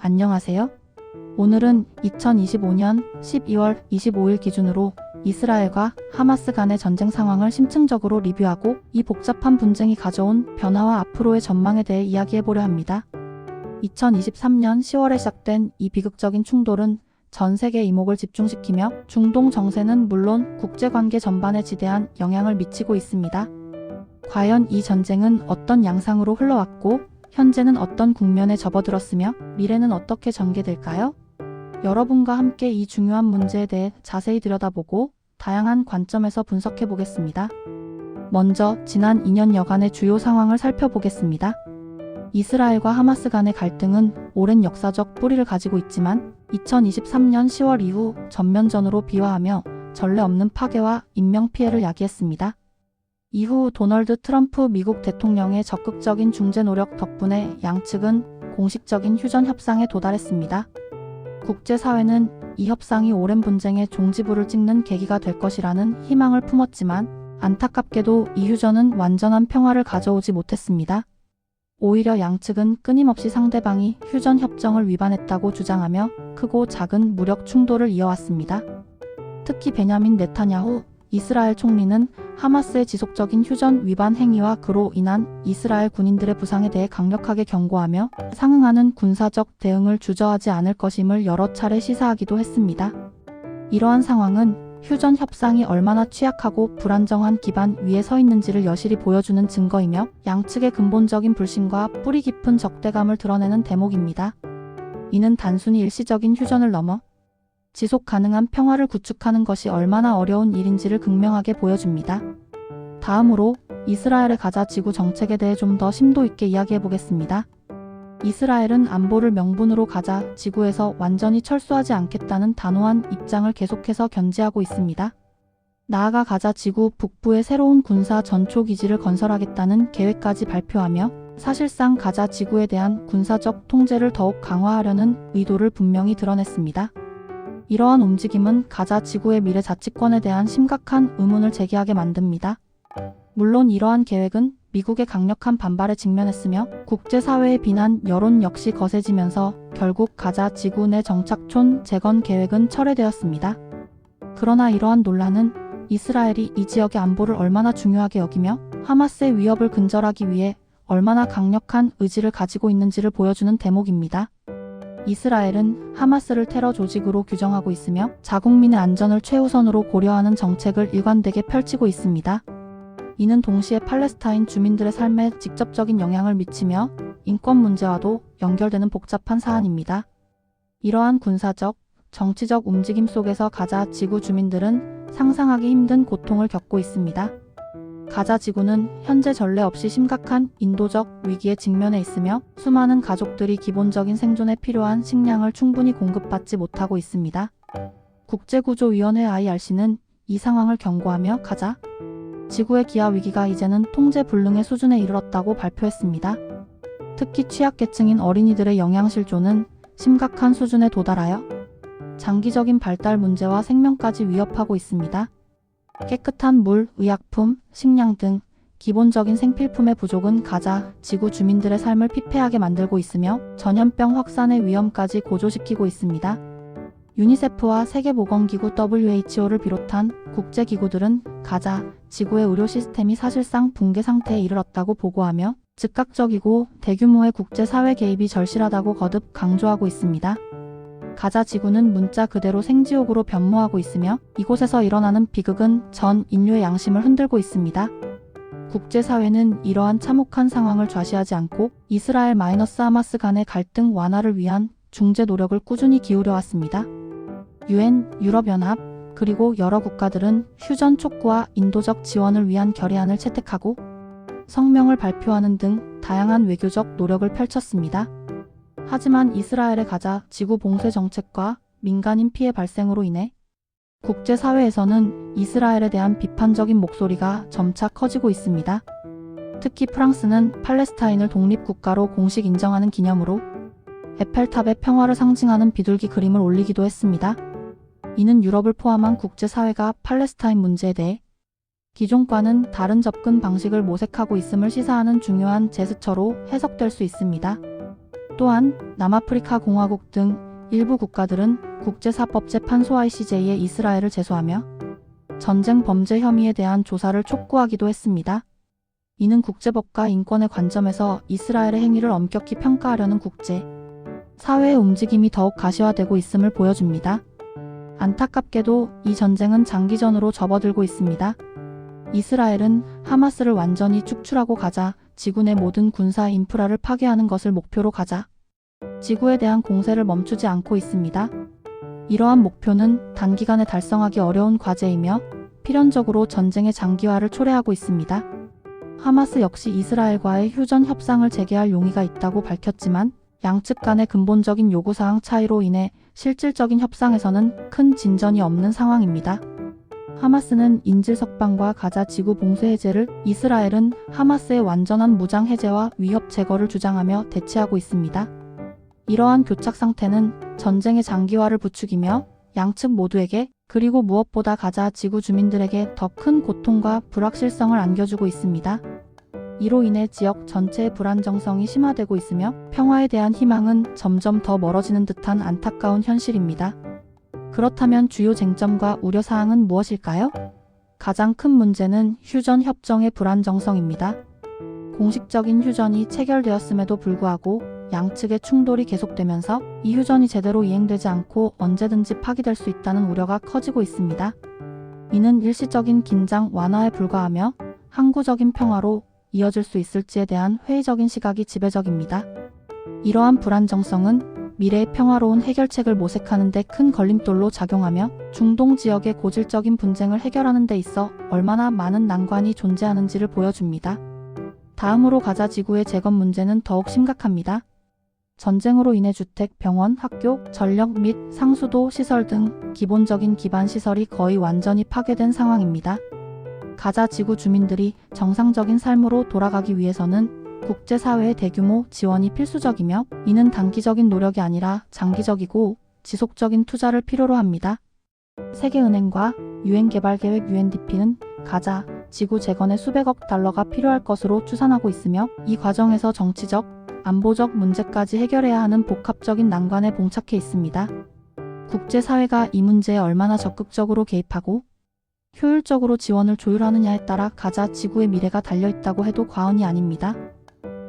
안녕하세요. 오늘은 2025년 12월 25일 기준으로 이스라엘과 하마스 간의 전쟁 상황을 심층적으로 리뷰하고 이 복잡한 분쟁이 가져온 변화와 앞으로의 전망에 대해 이야기해보려 합니다. 2023년 10월에 시작된 이 비극적인 충돌은 전 세계 이목을 집중시키며 중동 정세는 물론 국제관계 전반에 지대한 영향을 미치고 있습니다. 과연 이 전쟁은 어떤 양상으로 흘러왔고 현재는 어떤 국면에 접어들었으며 미래는 어떻게 전개될까요? 여러분과 함께 이 중요한 문제에 대해 자세히 들여다보고 다양한 관점에서 분석해 보겠습니다. 먼저 지난 2년여간의 주요 상황을 살펴보겠습니다. 이스라엘과 하마스 간의 갈등은 오랜 역사적 뿌리를 가지고 있지만 2023년 10월 이후 전면전으로 비화하며 전례 없는 파괴와 인명피해를 야기했습니다. 이후 도널드 트럼프 미국 대통령의 적극적인 중재 노력 덕분에 양측은 공식적인 휴전 협상에 도달했습니다. 국제사회는 이 협상이 오랜 분쟁의 종지부를 찍는 계기가 될 것이라는 희망을 품었지만 안타깝게도 이 휴전은 완전한 평화를 가져오지 못했습니다. 오히려 양측은 끊임없이 상대방이 휴전 협정을 위반했다고 주장하며 크고 작은 무력 충돌을 이어왔습니다. 특히 베냐민 네타냐후 이스라엘 총리는 하마스의 지속적인 휴전 위반 행위와 그로 인한 이스라엘 군인들의 부상에 대해 강력하게 경고하며 상응하는 군사적 대응을 주저하지 않을 것임을 여러 차례 시사하기도 했습니다. 이러한 상황은 휴전 협상이 얼마나 취약하고 불안정한 기반 위에 서 있는지를 여실히 보여주는 증거이며 양측의 근본적인 불신과 뿌리 깊은 적대감을 드러내는 대목입니다. 이는 단순히 일시적인 휴전을 넘어 지속 가능한 평화를 구축하는 것이 얼마나 어려운 일인지를 극명하게 보여줍니다. 다음으로 이스라엘의 가자 지구 정책에 대해 좀 더 심도 있게 이야기해 보겠습니다. 이스라엘은 안보를 명분으로 가자 지구에서 완전히 철수하지 않겠다는 단호한 입장을 계속해서 견지하고 있습니다. 나아가 가자 지구 북부에 새로운 군사 전초 기지를 건설하겠다는 계획까지 발표하며 사실상 가자 지구에 대한 군사적 통제를 더욱 강화하려는 의도를 분명히 드러냈습니다. 이러한 움직임은 가자 지구의 미래 자치권에 대한 심각한 의문을 제기하게 만듭니다. 물론 이러한 계획은 미국의 강력한 반발에 직면했으며 국제사회의 비난 여론 역시 거세지면서 결국 가자 지구 내 정착촌 재건 계획은 철회되었습니다. 그러나 이러한 논란은 이스라엘이 이 지역의 안보를 얼마나 중요하게 여기며 하마스의 위협을 근절하기 위해 얼마나 강력한 의지를 가지고 있는지를 보여주는 대목입니다. 이스라엘은 하마스를 테러 조직으로 규정하고 있으며 자국민의 안전을 최우선으로 고려하는 정책을 일관되게 펼치고 있습니다. 이는 동시에 팔레스타인 주민들의 삶에 직접적인 영향을 미치며 인권 문제와도 연결되는 복잡한 사안입니다. 이러한 군사적, 정치적 움직임 속에서 가자 지구 주민들은 상상하기 힘든 고통을 겪고 있습니다. 가자 지구는 현재 전례 없이 심각한 인도적 위기에 직면해 있으며 수많은 가족들이 기본적인 생존에 필요한 식량을 충분히 공급받지 못하고 있습니다. 국제구조위원회 IRC는 이 상황을 경고하며 가자 지구의 기아 위기가 이제는 통제 불능의 수준에 이르렀다고 발표했습니다. 특히 취약계층인 어린이들의 영양실조는 심각한 수준에 도달하여 장기적인 발달 문제와 생명까지 위협하고 있습니다. 깨끗한 물, 의약품, 식량 등 기본적인 생필품의 부족은 가자 지구 주민들의 삶을 피폐하게 만들고 있으며 전염병 확산의 위험까지 고조시키고 있습니다. 유니세프와 세계보건기구 WHO를 비롯한 국제기구들은 가자 지구의 의료 시스템이 사실상 붕괴 상태에 이르렀다고 보고하며 즉각적이고 대규모의 국제사회 개입이 절실하다고 거듭 강조하고 있습니다. 가자 지구는 문자 그대로 생지옥으로 변모하고 있으며 이곳에서 일어나는 비극은 전 인류의 양심을 흔들고 있습니다. 국제사회는 이러한 참혹한 상황을 좌시하지 않고 이스라엘-하마스 간의 갈등 완화를 위한 중재 노력을 꾸준히 기울여왔습니다. UN, 유럽연합, 그리고 여러 국가들은 휴전 촉구와 인도적 지원을 위한 결의안을 채택하고 성명을 발표하는 등 다양한 외교적 노력을 펼쳤습니다. 하지만 이스라엘의 가자 지구 봉쇄 정책과 민간인 피해 발생으로 인해 국제사회에서는 이스라엘에 대한 비판적인 목소리가 점차 커지고 있습니다. 특히 프랑스는 팔레스타인을 독립국가로 공식 인정하는 기념으로 에펠탑에 평화를 상징하는 비둘기 그림을 올리기도 했습니다. 이는 유럽을 포함한 국제사회가 팔레스타인 문제에 대해 기존과는 다른 접근 방식을 모색하고 있음을 시사하는 중요한 제스처로 해석될 수 있습니다. 또한 남아프리카 공화국 등 일부 국가들은 국제사법재판소 ICJ에 이스라엘을 제소하며 전쟁 범죄 혐의에 대한 조사를 촉구하기도 했습니다. 이는 국제법과 인권의 관점에서 이스라엘의 행위를 엄격히 평가하려는 국제 사회의 움직임이 더욱 가시화되고 있음을 보여줍니다. 안타깝게도 이 전쟁은 장기전으로 접어들고 있습니다. 이스라엘은 하마스를 완전히 축출하고 가자 지구 내 모든 군사 인프라를 파괴하는 것을 목표로 가자 지구에 대한 공세를 멈추지 않고 있습니다. 이러한 목표는 단기간에 달성하기 어려운 과제이며 필연적으로 전쟁의 장기화를 초래하고 있습니다. 하마스 역시 이스라엘과의 휴전 협상을 재개할 용의가 있다고 밝혔지만 양측 간의 근본적인 요구사항 차이로 인해 실질적인 협상에서는 큰 진전이 없는 상황입니다. 하마스는 인질 석방과 가자 지구 봉쇄 해제를, 이스라엘은 하마스의 완전한 무장 해제와 위협 제거를 주장하며 대치하고 있습니다. 이러한 교착 상태는 전쟁의 장기화를 부추기며 양측 모두에게, 그리고 무엇보다 가자 지구 주민들에게 더 큰 고통과 불확실성을 안겨주고 있습니다. 이로 인해 지역 전체의 불안정성이 심화되고 있으며 평화에 대한 희망은 점점 더 멀어지는 듯한 안타까운 현실입니다. 그렇다면 주요 쟁점과 우려사항은 무엇일까요? 가장 큰 문제는 휴전 협정의 불안정성입니다. 공식적인 휴전이 체결되었음에도 불구하고 양측의 충돌이 계속되면서 이 휴전이 제대로 이행되지 않고 언제든지 파기될 수 있다는 우려가 커지고 있습니다. 이는 일시적인 긴장 완화에 불과하며 항구적인 평화로 이어질 수 있을지에 대한 회의적인 시각이 지배적입니다. 이러한 불안정성은 미래의 평화로운 해결책을 모색하는 데 큰 걸림돌로 작용하며 중동 지역의 고질적인 분쟁을 해결하는 데 있어 얼마나 많은 난관이 존재하는지를 보여줍니다. 다음으로 가자 지구의 재건 문제는 더욱 심각합니다. 전쟁으로 인해 주택, 병원, 학교, 전력 및 상수도 시설 등 기본적인 기반 시설이 거의 완전히 파괴된 상황입니다. 가자 지구 주민들이 정상적인 삶으로 돌아가기 위해서는 국제사회의 대규모 지원이 필수적이며 이는 단기적인 노력이 아니라 장기적이고 지속적인 투자를 필요로 합니다. 세계은행과 유엔개발계획 UNDP는 가자 지구 재건에 수백억 달러가 필요할 것으로 추산하고 있으며 이 과정에서 정치적, 안보적 문제까지 해결해야 하는 복합적인 난관에 봉착해 있습니다. 국제사회가 이 문제에 얼마나 적극적으로 개입하고 효율적으로 지원을 조율하느냐에 따라 가자 지구의 미래가 달려있다고 해도 과언이 아닙니다.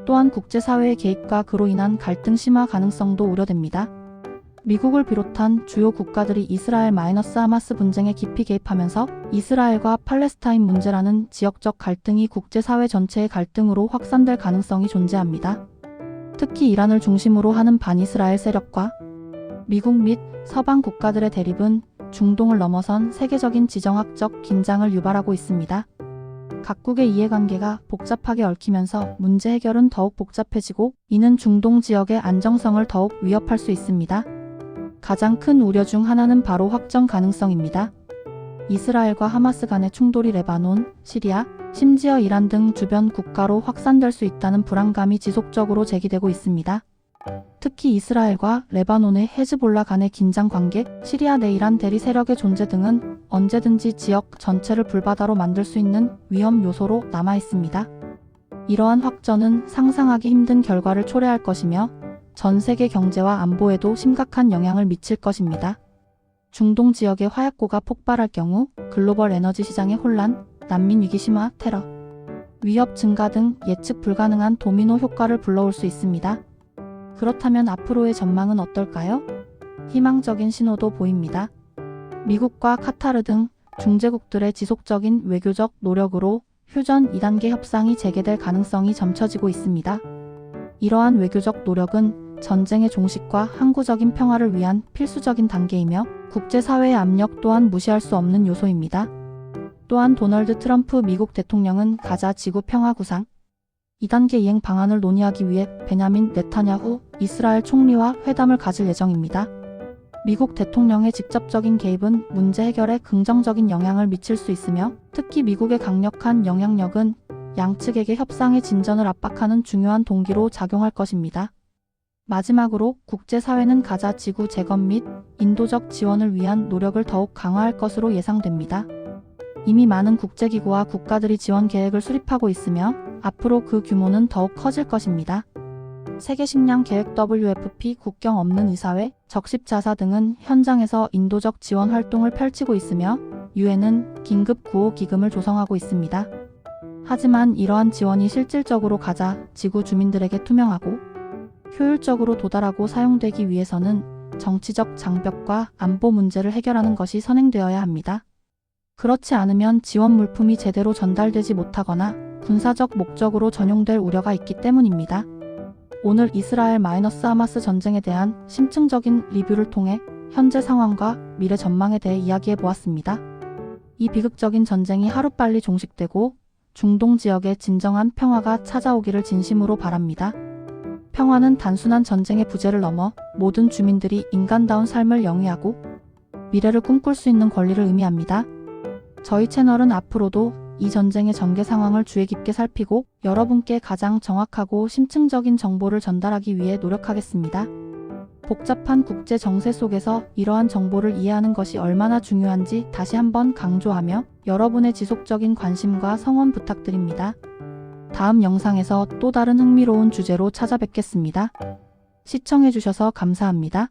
또한 국제사회의 개입과 그로 인한 갈등 심화 가능성도 우려됩니다. 미국을 비롯한 주요 국가들이 이스라엘-하마스 분쟁에 깊이 개입하면서 이스라엘과 팔레스타인 문제라는 지역적 갈등이 국제사회 전체의 갈등으로 확산될 가능성이 존재합니다. 특히 이란을 중심으로 하는 반이스라엘 세력과 미국 및 서방 국가들의 대립은 중동을 넘어선 세계적인 지정학적 긴장을 유발하고 있습니다. 각국의 이해관계가 복잡하게 얽히면서 문제 해결은 더욱 복잡해지고 이는 중동 지역의 안정성을 더욱 위협할 수 있습니다. 가장 큰 우려 중 하나는 바로 확전 가능성입니다. 이스라엘과 하마스 간의 충돌이 레바논, 시리아, 심지어 이란 등 주변 국가로 확산될 수 있다는 불안감이 지속적으로 제기되고 있습니다. 특히 이스라엘과 레바논의 헤즈볼라 간의 긴장 관계, 시리아 내 이란 대리 세력의 존재 등은 언제든지 지역 전체를 불바다로 만들 수 있는 위험 요소로 남아 있습니다. 이러한 확전은 상상하기 힘든 결과를 초래할 것이며 전 세계 경제와 안보에도 심각한 영향을 미칠 것입니다. 중동 지역의 화약고가 폭발할 경우 글로벌 에너지 시장의 혼란, 난민 위기 심화, 테러, 위협 증가 등 예측 불가능한 도미노 효과를 불러올 수 있습니다. 그렇다면 앞으로의 전망은 어떨까요? 희망적인 신호도 보입니다. 미국과 카타르 등 중재국들의 지속적인 외교적 노력으로 휴전 2단계 협상이 재개될 가능성이 점쳐지고 있습니다. 이러한 외교적 노력은 전쟁의 종식과 항구적인 평화를 위한 필수적인 단계이며 국제사회의 압력 또한 무시할 수 없는 요소입니다. 또한 도널드 트럼프 미국 대통령은 가자 지구 평화 구상 2단계 이행 방안을 논의하기 위해 베냐민 네타냐후 이스라엘 총리와 회담을 가질 예정입니다. 미국 대통령의 직접적인 개입은 문제 해결에 긍정적인 영향을 미칠 수 있으며 특히 미국의 강력한 영향력은 양측에게 협상의 진전을 압박하는 중요한 동기로 작용할 것입니다. 마지막으로 국제사회는 가자 지구 재건 및 인도적 지원을 위한 노력을 더욱 강화할 것으로 예상됩니다. 이미 많은 국제기구와 국가들이 지원 계획을 수립하고 있으며 앞으로 그 규모는 더욱 커질 것입니다. 세계식량계획 WFP 국경 없는 의사회, 적십자사 등은 현장에서 인도적 지원 활동을 펼치고 있으며 유엔은 긴급 구호 기금을 조성하고 있습니다. 하지만 이러한 지원이 실질적으로 가자 지구 주민들에게 투명하고 효율적으로 도달하고 사용되기 위해서는 정치적 장벽과 안보 문제를 해결하는 것이 선행되어야 합니다. 그렇지 않으면 지원 물품이 제대로 전달되지 못하거나 군사적 목적으로 전용될 우려가 있기 때문입니다. 오늘 이스라엘-하마스 전쟁에 대한 심층적인 리뷰를 통해 현재 상황과 미래 전망에 대해 이야기해 보았습니다. 이 비극적인 전쟁이 하루빨리 종식되고 중동 지역에 진정한 평화가 찾아오기를 진심으로 바랍니다. 평화는 단순한 전쟁의 부재를 넘어 모든 주민들이 인간다운 삶을 영위하고 미래를 꿈꿀 수 있는 권리를 의미합니다. 저희 채널은 앞으로도 이 전쟁의 전개 상황을 주의 깊게 살피고 여러분께 가장 정확하고 심층적인 정보를 전달하기 위해 노력하겠습니다. 복잡한 국제 정세 속에서 이러한 정보를 이해하는 것이 얼마나 중요한지 다시 한번 강조하며 여러분의 지속적인 관심과 성원 부탁드립니다. 다음 영상에서 또 다른 흥미로운 주제로 찾아뵙겠습니다. 시청해주셔서 감사합니다.